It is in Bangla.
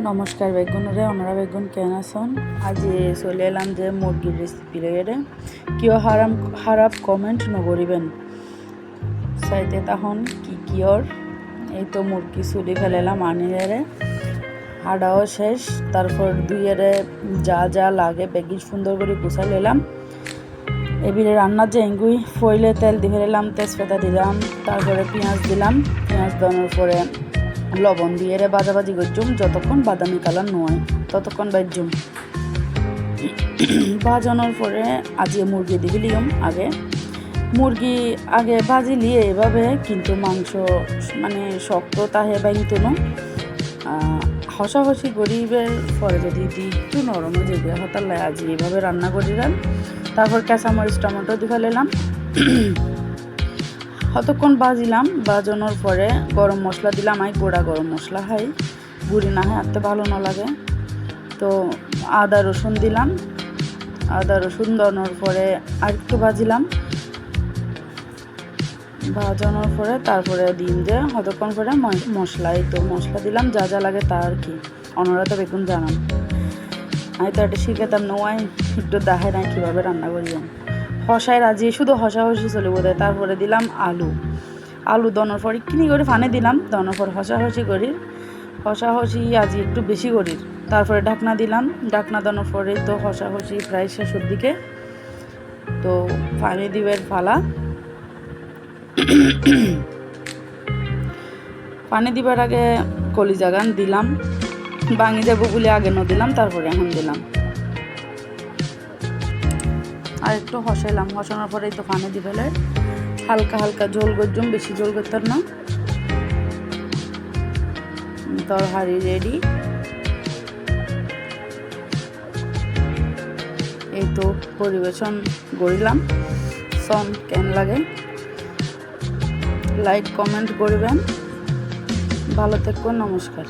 নমস্কার বেগুনরে ওনারা বেগুন কেন আসন আজ চলে এলাম যে মুরগির রেসিপি লেগে কিয় হারাপ কমেন্ট নকরিবেন চাইতে তখন কি কিয়র এই তো মুরগি চুলি ফেলাম আনিয়ে হাড়াও শেষ তারপর দুইয়েরে যা যা লাগে বেগি সুন্দর করে গুছাই নিলাম এবারে রান্নার যে এঙ্গুই ফইলে তেল দিয়ে ফেলাম তেজপাতা দিলাম তারপরে পেঁয়াজ দিলাম পেঁয়াজ দেওয়ার পরে লবণ দিয়ে ভাজাভাজি করছুম যতক্ষণ বাদামি কালার নয় ততক্ষণ ভাজুম ভাজানোর পরে আজিয়ে মুরগি দিয়ে দিলাম মুরগি আগে ভাজিলি এভাবে কিন্তু মাংস মানে শক্ত তাহে বাইতো না হসাহসি গরিবের পরে যদি একটু নরম হয়ে যাবে হতালে আজ এইভাবে রান্না করিলাম তারপর কাঁচামরিচ টমেটো দিয়ে ফেলাম কতক্ষণ ভাজিলাম ভাজানোর পরে গরম মশলা দিলাম আমি গোড়া গরম মশলা খাই গুঁড়ি না হয় আনতে ভালো না লাগে তো আদা রসুন দিলাম আদা রসুন দেওয়ার পরে আর একটু ভাজিলাম ভাজানোর পরে তারপরে দিন যে কতক্ষণ পরে মশলাই তো মশলা দিলাম যা যা লাগে তা আর কি অন্যরা তো বেগুন জানান আমি তো একটা শিখাতাম নোয়াই একটু দেখায় না কীভাবে রান্না করিলাম হসায় রাজি শুধু হসাহসি চলে বোধ হয় তারপরে দিলাম আলু দনোর পর কিনি করে ফানে দিলাম দনোর পর হসাহসি আজি একটু বেশি করি তারপরে ঢাকনা দিলাম ঢাকনা দনোর পরে তো হসাহসি প্রায় শেষের দিকে তো ফানে দিবের ফালা পানি দিবার আগে কলিজা গান দিলাম ভাঙি যাবো বলে আগে ন দিলাম তারপরে এখন দিলাম আর একটু হসাইলাম হসানোর পরেই তো পানি দিয়ে ফেলে হালকা হালকা ঝোল করছুম বেশি ঝোল করতাম না তরকারি রেডি এই তো পরিবেশন করিলাম সন কেন লাগে লাইক কমেন্ট করবেন ভালো থাকুন নমস্কার।